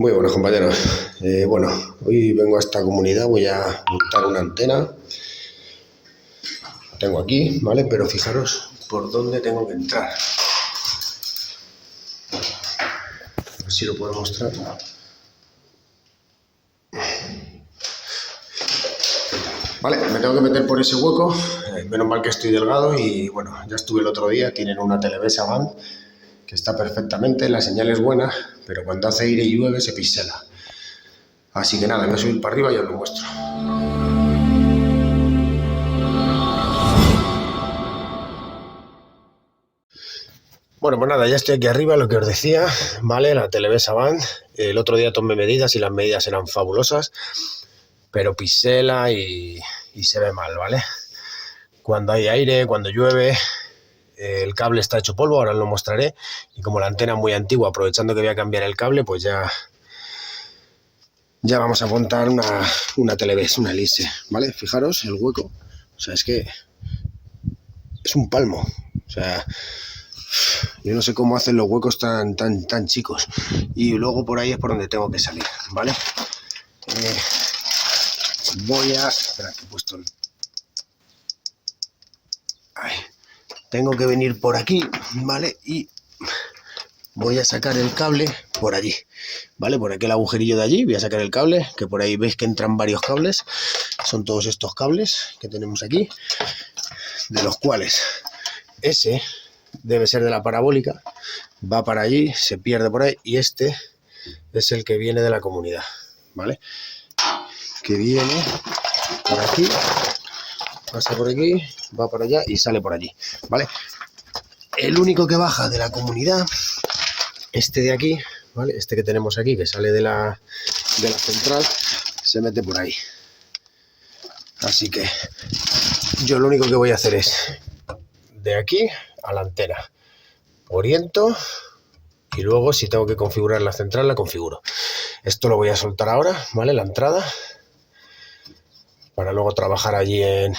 Muy buenos compañeros. Bueno, hoy vengo a esta comunidad, voy a montar una antena. Tengo aquí, ¿vale? Pero fijaros por dónde tengo que entrar. A ver si lo puedo mostrar. Vale, me tengo que meter por ese hueco. Menos mal que estoy delgado y bueno, ya estuve el otro día. Tienen una Televesa Band que está perfectamente, la señal es buena, pero cuando hace aire y llueve se pixela. Así que nada, me voy a subir para arriba y os lo muestro. Bueno, pues nada, ya estoy aquí arriba, lo que os decía, ¿vale? La Televesa Band. El otro día tomé medidas y las medidas eran fabulosas, pero pixela y se ve mal, ¿vale? Cuando hay aire, cuando llueve, el cable está hecho polvo, ahora os lo mostraré. Y como la antena es muy antigua, aprovechando que voy a cambiar el cable, pues ya vamos a montar una Televesa, una Elise, ¿vale? Fijaros el hueco, o sea, es que es un palmo, o sea, yo no sé cómo hacen los huecos tan chicos. Y luego por ahí es por donde tengo que salir, ¿vale? Voy a... Espera, que he puesto el... Ahí. Tengo que venir por aquí, ¿vale? Y voy a sacar el cable por allí, ¿vale? Por aquel agujerillo de allí voy a sacar el cable, que por ahí veis que entran varios cables. Son todos estos cables que tenemos aquí, de los cuales ese debe ser de la parabólica, va para allí, se pierde por ahí, y este es el que viene de la comunidad, ¿vale? Que viene por aquí, pasa por aquí, va para allá y sale por allí, ¿vale? El único que baja de la comunidad, este de aquí, ¿vale? Este que tenemos aquí, que sale de la central, se mete por ahí. Así que yo lo único que voy a hacer es de aquí a la antena, oriento y luego si tengo que configurar la central la configuro. Esto lo voy a soltar ahora, ¿vale? La entrada, para luego trabajar allí en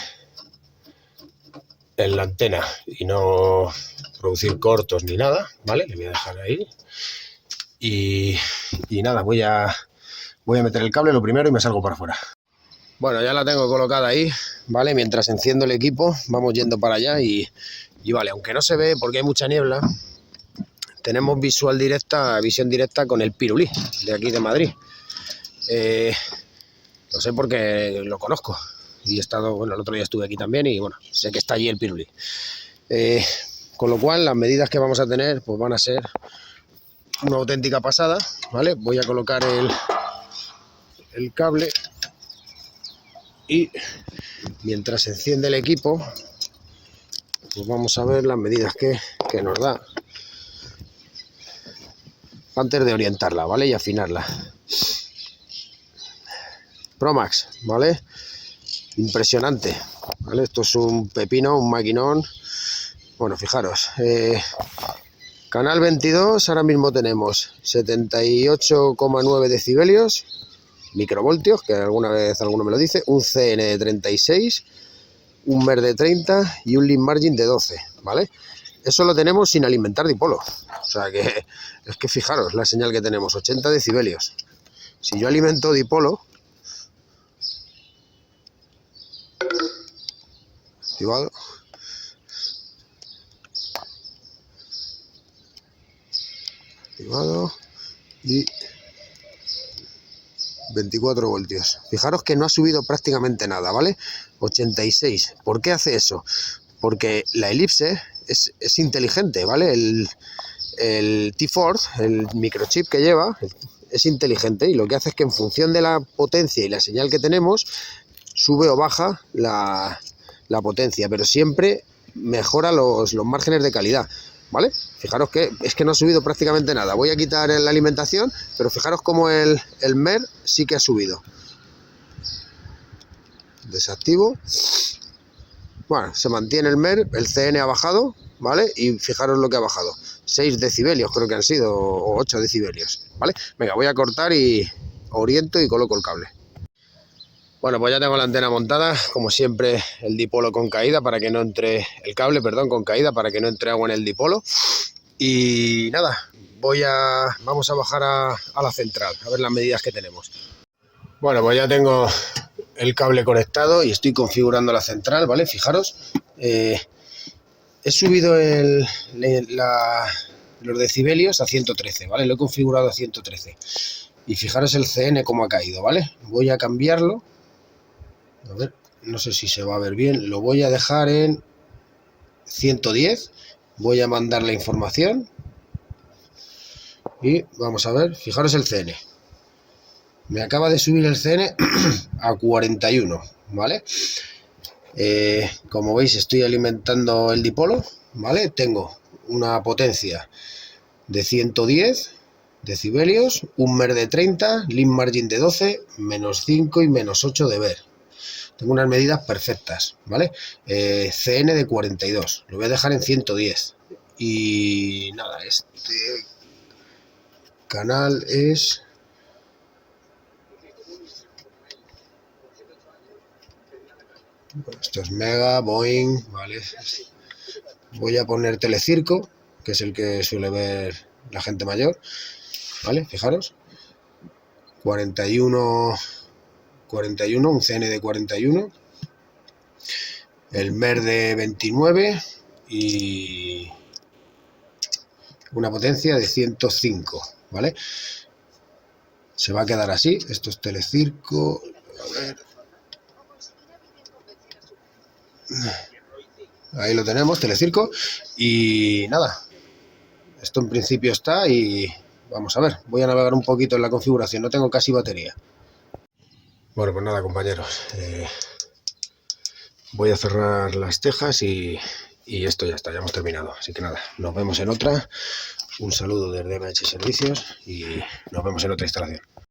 la antena y no producir cortos ni nada, ¿vale? Le voy a dejar ahí y nada, voy a meter el cable lo primero y me salgo para afuera. Bueno, ya la tengo colocada ahí, ¿vale? Mientras enciendo el equipo, vamos yendo para allá y vale, aunque no se ve porque hay mucha niebla, tenemos visión directa con el Pirulí, de aquí de Madrid. Lo sé porque lo conozco y he estado, bueno, el otro día estuve aquí también y bueno, sé que está allí el Pirulí. Con lo cual, las medidas que vamos a tener, pues van a ser una auténtica pasada, ¿vale? Voy a colocar el cable y mientras se enciende el equipo, pues vamos a ver las medidas que nos da antes de orientarla, ¿vale? Y afinarla. Promax, ¿vale? Impresionante, ¿vale? Esto es un pepino, un maquinón. Bueno, fijaros, canal 22, ahora mismo tenemos 78,9 decibelios, microvoltios, que alguna vez alguno me lo dice, un CN de 36, un MER de 30 y un lead margin de 12, ¿vale? Eso lo tenemos sin alimentar dipolo, o sea que es que fijaros la señal que tenemos, 80 decibelios. Si yo alimento dipolo, activado, y 24 voltios. Fijaros que no ha subido prácticamente nada, ¿vale? 86. ¿Por qué hace eso? Porque la elipse es inteligente, ¿vale? El T-Force, el microchip que lleva, es inteligente y lo que hace es que en función de la potencia y la señal que tenemos, sube o baja la potencia, pero siempre mejora los márgenes de calidad, ¿vale? Fijaros que es que no ha subido prácticamente nada. Voy a quitar la alimentación, pero fijaros como el MER sí que ha subido. Desactivo. Bueno, se mantiene el MER, el CN ha bajado, ¿vale? Y fijaros lo que ha bajado. 6 decibelios creo que han sido, o 8 decibelios, ¿vale? Venga, voy a cortar y oriento y coloco el cable. Bueno, pues ya tengo la antena montada, como siempre el dipolo con caída para que no entre, el cable, perdón, con caída para que no entre agua en el dipolo. Y nada, vamos a bajar a la central, a ver las medidas que tenemos. Bueno, pues ya tengo el cable conectado y estoy configurando la central, ¿vale? Fijaros, he subido los decibelios a 113, ¿vale? Lo he configurado a 113. Y fijaros el CN cómo ha caído, ¿vale? Voy a cambiarlo. A ver, no sé si se va a ver bien. Lo voy a dejar en 110. Voy a mandar la información. Y vamos a ver, fijaros el CN. Me acaba de subir el CN a 41, ¿vale? Como veis, estoy alimentando el dipolo, ¿vale? Tengo una potencia de 110 decibelios, un MER de 30, Lean Margin de 12, menos 5 y menos 8 de ver. Tengo unas medidas perfectas, ¿vale? CN de 42, lo voy a dejar en 110. Y nada, este canal es... Esto es Mega, Boeing, ¿vale? Voy a poner Telecirco, que es el que suele ver la gente mayor, ¿vale? Fijaros. 41, un CN de 41, el MER de 29 y una potencia de 105, ¿vale? Se va a quedar así. Esto es Telecirco. A ver. Ahí lo tenemos, Telecirco. Y nada, esto en principio está y vamos a ver. Voy a navegar un poquito en la configuración, no tengo casi batería. Bueno, pues nada, compañeros. Voy a cerrar las tejas y esto ya está, ya hemos terminado. Así que nada, nos vemos en otra. Un saludo desde MH Servicios y nos vemos en otra instalación.